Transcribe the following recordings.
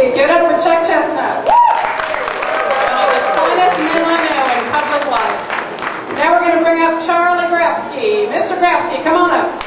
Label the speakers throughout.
Speaker 1: Grapski. Give it up for Chuck Chestnut. One of the finest men I know in public life. Now we're going to bring up Charlie Grapski. Mr. Grapski, come on up.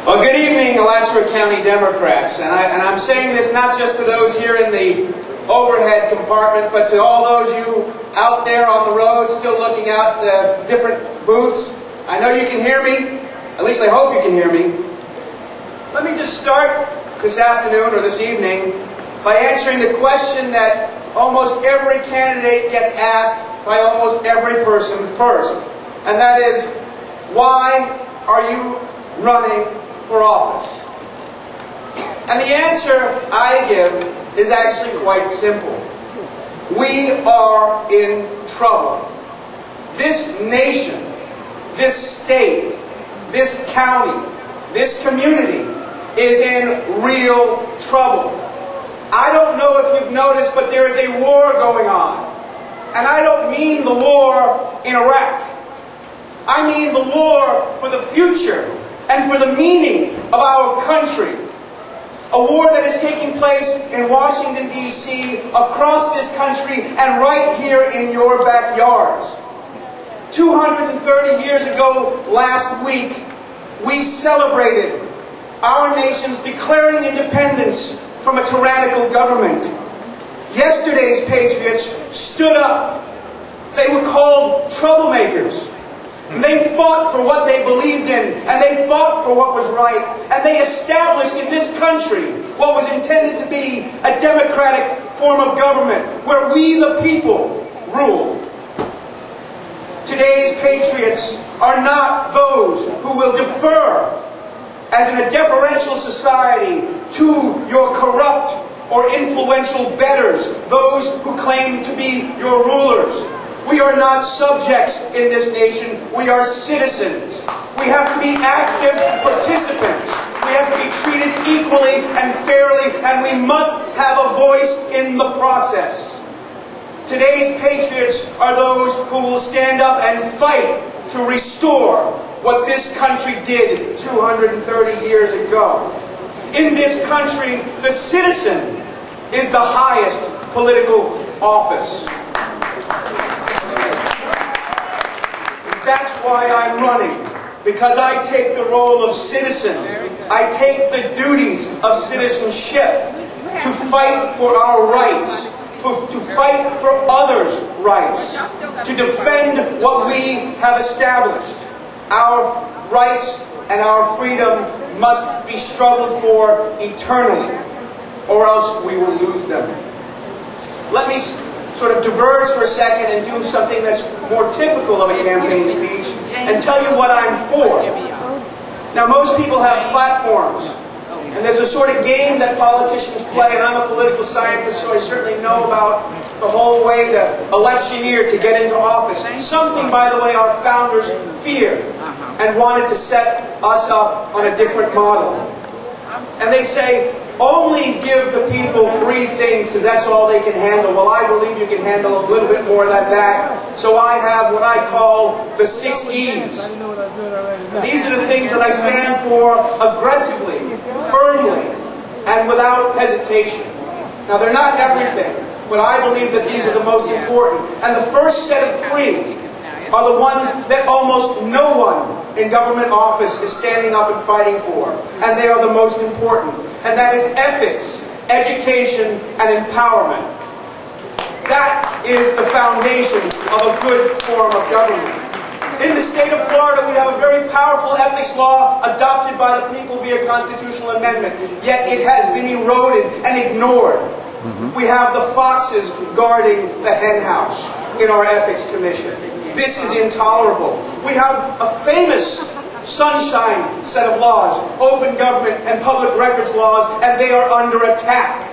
Speaker 2: Well, good evening, Alachua County Democrats. And I'm saying this not just to those here in the overhead compartment, but to all those you out there on the road still looking out the different booths. I know you can hear me. At least I hope you can hear me. Let me just start this afternoon or this evening by answering the question that almost every candidate gets asked by almost every person first. And that is, why are you running for office? And the answer I give is actually quite simple. We are in trouble. This nation, this state, this county, this community is in real trouble. I don't know if you've noticed, but there is a war going on. And I don't mean the war in Iraq. I mean the war for the future and for the meaning of our country. A war that is taking place in Washington, D.C., across this country, and right here in your backyards. 230 years ago, last week, we celebrated our nation's declaring independence from a tyrannical government. Yesterday's patriots stood up. They were called troublemakers. They fought for what they believed in, and they fought for what was right, and they established in this country what was intended to be a democratic form of government, where we the people rule. Today's patriots are not those who will defer, as in a deferential society, to your corrupt or influential betters, those who claim to be your rulers. We are not subjects in this nation. We are citizens. We have to be active participants. We have to be treated equally and fairly, and we must have a voice in the process. Today's patriots are those who will stand up and fight to restore what this country did 230 years ago. In this country, the citizen is the highest political office. That's why I'm running, because I take the role of citizen. I take the duties of citizenship to fight for our rights, to fight for others' rights, to defend what we have established. Our rights and our freedom must be struggled for eternally, or else we will lose them. Let me sort of diverge for a second and do something that's more typical of a campaign speech and tell you what I'm for. Now, most people have platforms, and there's a sort of game that politicians play, and I'm a political scientist, so I certainly know about the whole way to electioneer to get into office. Something, by the way, our founders feared and wanted to set us up on a different model. And they say, only give the people 3 things because that's all they can handle. Well, I believe you can handle a little bit more than that. So I have what I call the 6 E's. These are the things that I stand for aggressively, firmly, and without hesitation. Now, they're not everything, but I believe that these are the most important. And the first set of 3 are the ones that almost no one in government office is standing up and fighting for. And they are the most important. And that is ethics, education, and empowerment. That is the foundation of a good form of government. In the state of Florida, we have a very powerful ethics law adopted by the people via constitutional amendment. Yet it has been eroded and ignored. We have the foxes guarding the hen house in our ethics commission. This is intolerable. We have a famous sunshine set of laws, open government and public records laws, and they are under attack.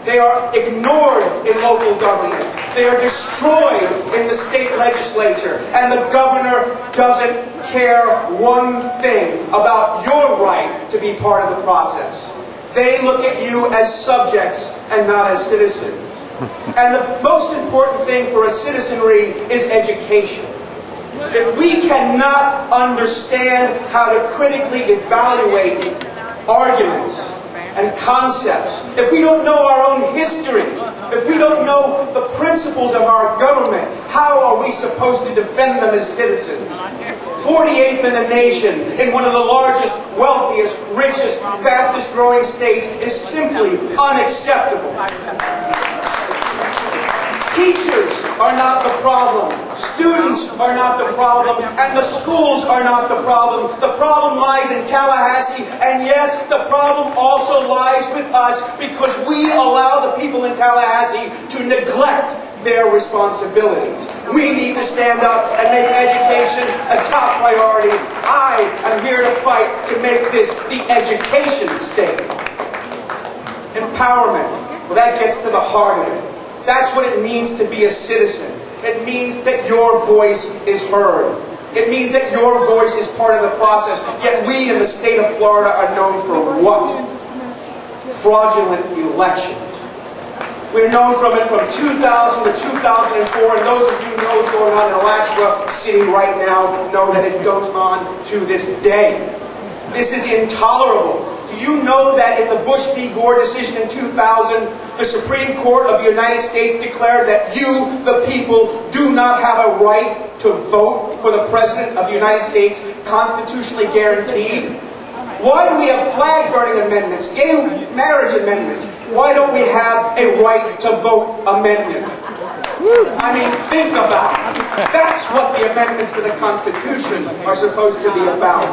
Speaker 2: They are ignored in local government. They are destroyed in the state legislature. And the governor doesn't care one thing about your right to be part of the process. They look at you as subjects and not as citizens. And the most important thing for a citizenry is education. If we cannot understand how to critically evaluate arguments and concepts, if we don't know our own history, if we don't know the principles of our government, how are we supposed to defend them as citizens? 48th in the nation, in one of the largest, wealthiest, richest, fastest growing states, is simply unacceptable. Teachers are not the problem. Students are not the problem. And the schools are not the problem. The problem lies in Tallahassee. And yes, the problem also lies with us because we allow the people in Tallahassee to neglect their responsibilities. We need to stand up and make education a top priority. I am here to fight to make this the education state. Empowerment. Well, that gets to the heart of it. That's what it means to be a citizen. It means that your voice is heard. It means that your voice is part of the process. Yet we in the state of Florida are known for what? Fraudulent elections. We're known from it from 2000 to 2004, and those of you who know what's going on in Alachua City right now know that it goes on to this day. This is intolerable. Do you know that in the Bush v. Gore decision in 2000, the Supreme Court of the United States declared that you, the people, do not have a right to vote for the President of the United States, constitutionally guaranteed? Why do we have flag-burning amendments, gay marriage amendments? Why don't we have a right to vote amendment? I mean, think about it. That's what the amendments to the Constitution are supposed to be about.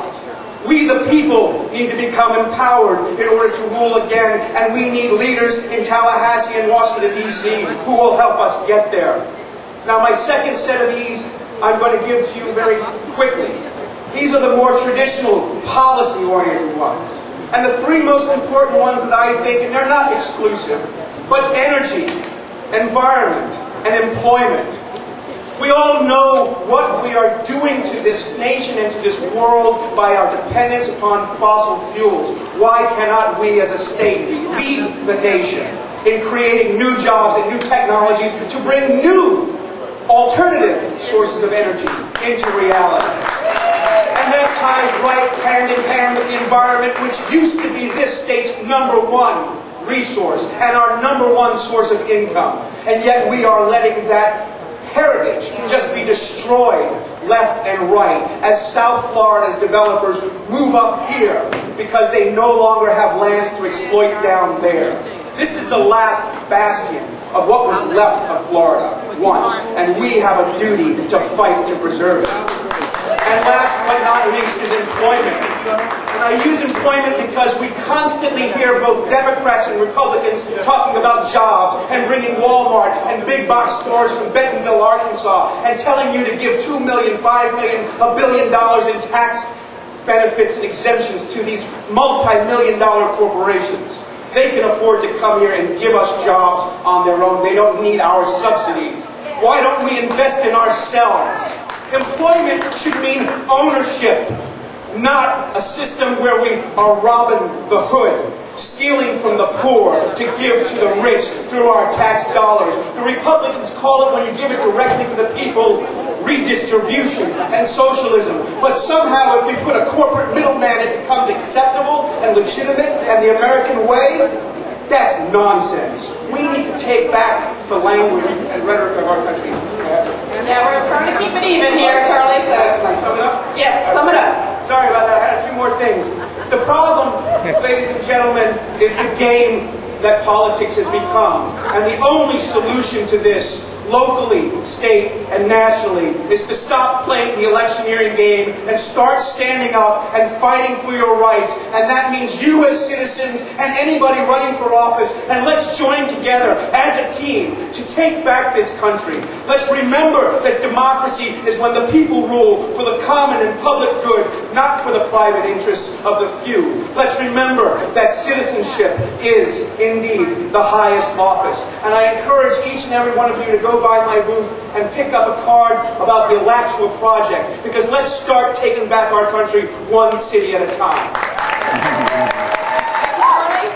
Speaker 2: We, the people, need to become empowered in order to rule again, and we need leaders in Tallahassee and Washington, D.C. who will help us get there. Now, my second set of E's I'm going to give to you very quickly. These are the more traditional, policy-oriented ones. And the three most important ones that I think, and they're not exclusive, but energy, environment, and employment. We all know what we are doing to this nation and to this world by our dependence upon fossil fuels. Why cannot we as a state lead the nation in creating new jobs and new technologies to bring new alternative sources of energy into reality? And that ties right hand in hand with the environment, which used to be this state's #1 resource and our #1 source of income. And yet we are letting that heritage just be destroyed left and right as South Florida's developers move up here because they no longer have lands to exploit down there. This is the last bastion of what was left of Florida once, and we have a duty to fight to preserve it. And last but not least is employment. And I use employment because we constantly hear both Democrats and Republicans talking about jobs and bringing Walmart and big box stores from Bentonville, Arkansas, and telling you to give $2 million, $5 million, $1 billion in tax benefits and exemptions to these multi-million-dollar corporations. They can afford to come here and give us jobs on their own. They don't need our subsidies. Why don't we invest in ourselves? Employment should mean ownership, not a system where we are robbing the hood, stealing from the poor to give to the rich through our tax dollars. The Republicans call it, when you give it directly to the people, redistribution and socialism. But somehow if we put a corporate middleman, it becomes acceptable and legitimate and the American way. That's nonsense. We need to take back the language and rhetoric of our country.
Speaker 1: Yeah, we're trying to keep it even here, Charlie, so...
Speaker 2: Can I sum it up?
Speaker 1: Yes, sum it up.
Speaker 2: Sorry about that. I had a few more things. The problem, ladies and gentlemen, is the game that politics has become. And the only solution to this, locally, state, and nationally, is to stop playing the electioneering game and start standing up and fighting for your rights. And that means you as citizens and anybody running for office. And let's join together as a team to take back this country. Let's remember that democracy is when the people rule for the common and public good, not for the private interests of the few. Let's remember that citizenship is indeed the highest office. And I encourage each and every one of you to go by my booth and pick up a card about the Alachua Project, because let's start taking back our country one city at a time.
Speaker 1: Thank you, Charlie.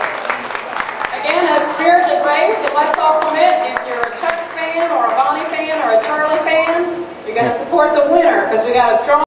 Speaker 1: Again, a spirited race, and let's all commit, if you're a Chuck fan or a Bonnie fan or a Charlie fan, You're going to support the winner because we got a strong